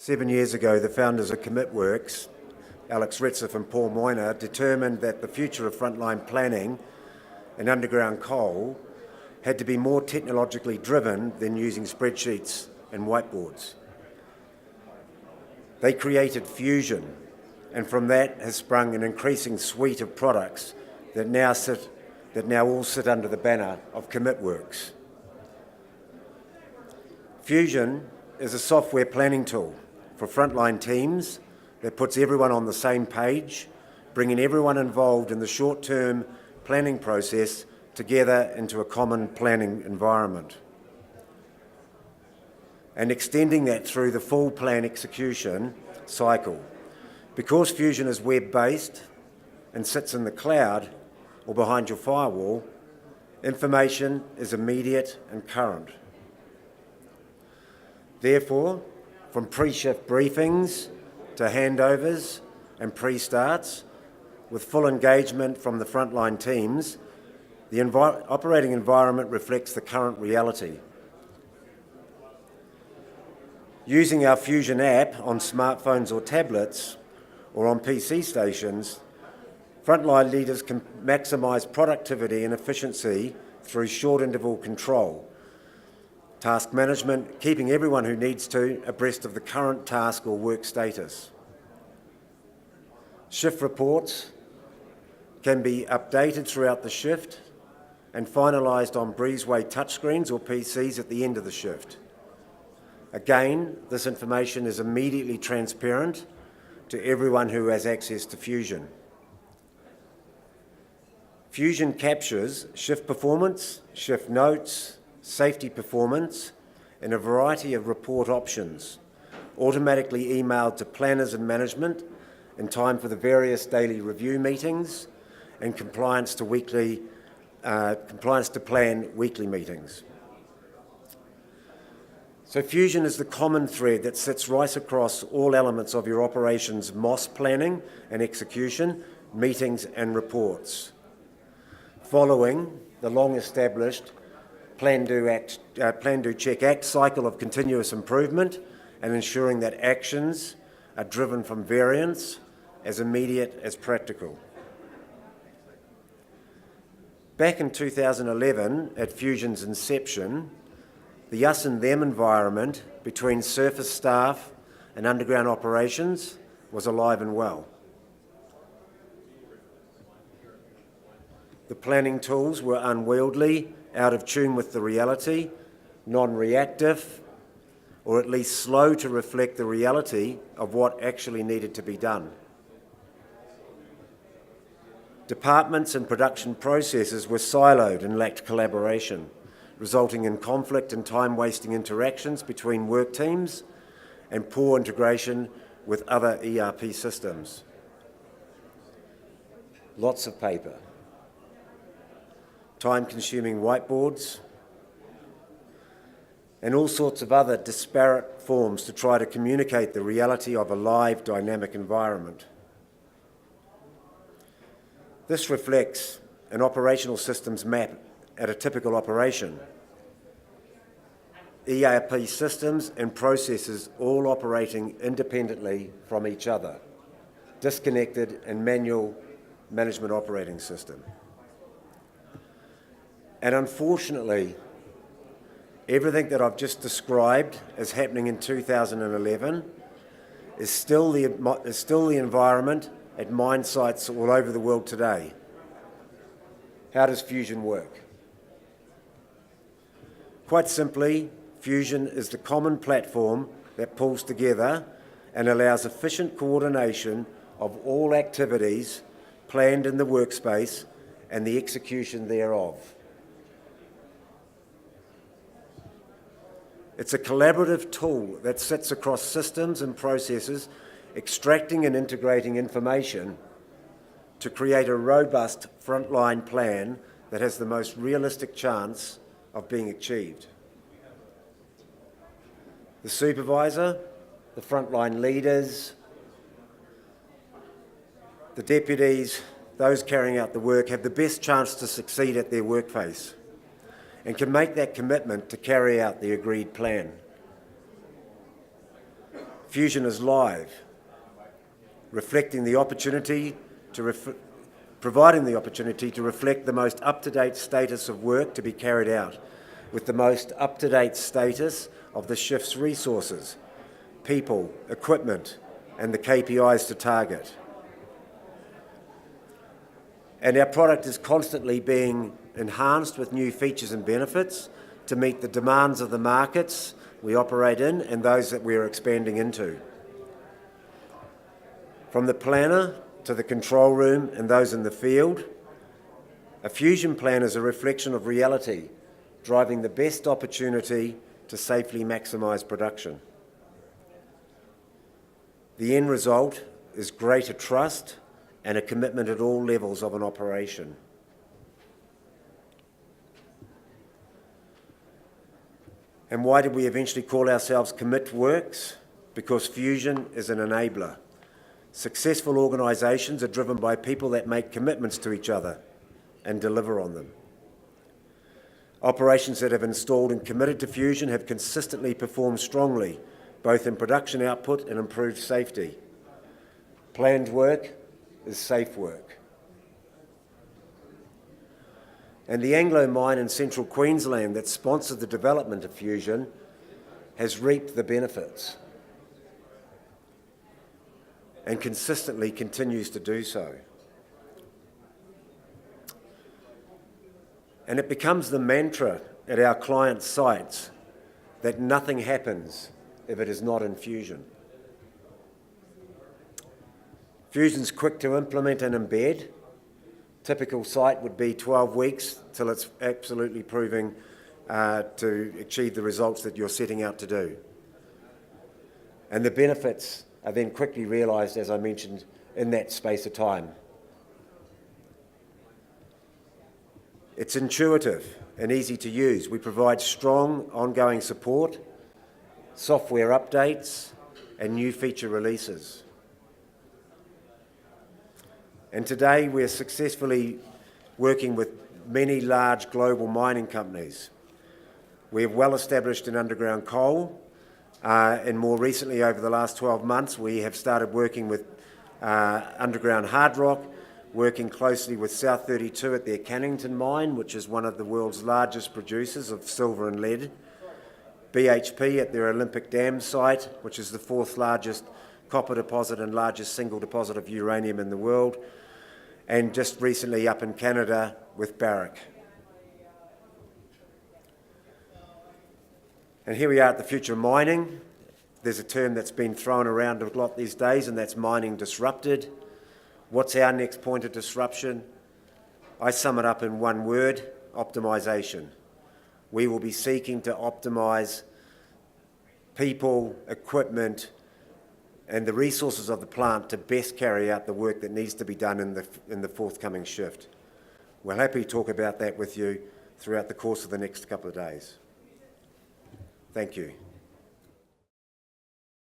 7 years ago, the founders of CommitWorks, Alex Ritzeff and Paul Moyner, determined that the future of frontline planning and underground coal had to be more technologically driven than using spreadsheets and whiteboards. They created Fusion, and from that has sprung an increasing suite of products that now all sit under the banner of CommitWorks. Fusion is a software planning tool for frontline teams that puts everyone on the same page, bringing everyone involved in the short-term planning process together into a common planning environment, and extending that through the full plan execution cycle. Because Fusion is web-based and sits in the cloud or behind your firewall, information is immediate and current. Therefore, from pre-shift briefings to handovers and pre-starts, with full engagement from the frontline teams, the operating environment reflects the current reality. Using our Fusion app on smartphones or tablets or on PC stations, frontline leaders can maximise productivity and efficiency through short interval control, task management, keeping everyone who needs to abreast of the current task or work status. Shift reports can be updated throughout the shift and finalised on Breezeway touchscreens or PCs at the end of the shift. Again, this information is immediately transparent to everyone who has access to Fusion. Fusion captures shift performance, shift notes, safety performance, and a variety of report options, automatically emailed to planners and management in time for the various daily review meetings and compliance to plan weekly meetings. So Fusion is the common thread that sits right across all elements of your operations MOS planning and execution, meetings and reports, following the long-established Plan, Do, Check, Act cycle of continuous improvement and ensuring that actions are driven from variance as immediate as practical. Back in 2011, at Fusion's inception, the us and them environment between surface staff and underground operations was alive and well. The planning tools were unwieldy, out of tune with the reality, non-reactive, or at least slow to reflect the reality of what actually needed to be done. Departments and production processes were siloed and lacked collaboration, resulting in conflict and time-wasting interactions between work teams and poor integration with other ERP systems. Lots of paper, time-consuming whiteboards, and all sorts of other disparate forms to try to communicate the reality of a live, dynamic environment. This reflects an operational systems map at a typical operation. ERP systems and processes all operating independently from each other, disconnected and manual management operating system. And unfortunately, everything that I've just described as happening in 2011 is still the environment at mine sites all over the world today. How does Fusion work? Quite simply, Fusion is the common platform that pulls together and allows efficient coordination of all activities planned in the workspace and the execution thereof. It's a collaborative tool that sits across systems and processes, extracting and integrating information to create a robust frontline plan that has the most realistic chance of being achieved. The supervisor, the frontline leaders, the deputies, those carrying out the work have the best chance to succeed at their workplace and can make that commitment to carry out the agreed plan. Fusion is live, reflecting the opportunity to providing the opportunity to reflect the most up-to-date status of work to be carried out, with the most up-to-date status of the shift's resources, people, equipment, and the KPIs to target. And our product is constantly being enhanced with new features and benefits to meet the demands of the markets we operate in and those that we are expanding into. From the planner to the control room and those in the field, a fusion plan is a reflection of reality, driving the best opportunity to safely maximise production. The end result is greater trust and a commitment at all levels of an operation. And why did we eventually call ourselves CommitWorks? Because fusion is an enabler. Successful organisations are driven by people that make commitments to each other and deliver on them. Operations that have installed and committed to fusion have consistently performed strongly, both in production output and improved safety. Planned work is safe work. And the Anglo mine in central Queensland that sponsored the development of fusion has reaped the benefits and consistently continues to do so. And it becomes the mantra at our clients' sites that nothing happens if it is not in fusion. Fusion's quick to implement and embed. Typical site would be 12 weeks till it's absolutely proving to achieve the results that you're setting out to do. And the benefits are then quickly realised, as I mentioned, in that space of time. It's intuitive and easy to use. We provide strong ongoing support, software updates, and new feature releases. And today we're successfully working with many large global mining companies. We have well established in underground coal, and more recently over the last 12 months we have started working with underground hard rock, working closely with South 32 at their Cannington mine, which is one of the world's largest producers of silver and lead, BHP at their Olympic Dam site, which is the fourth largest copper deposit and largest single deposit of uranium in the world, and just recently up in Canada with Barrick. And here we are at the future of mining. There's a term that's been thrown around a lot these days, and that's mining disrupted. What's our next point of disruption? I sum it up in one word: optimisation. We will be seeking to optimise people, equipment, and the resources of the plant to best carry out the work that needs to be done in the forthcoming shift. We're happy to talk about that with you throughout the course of the next couple of days. Thank you.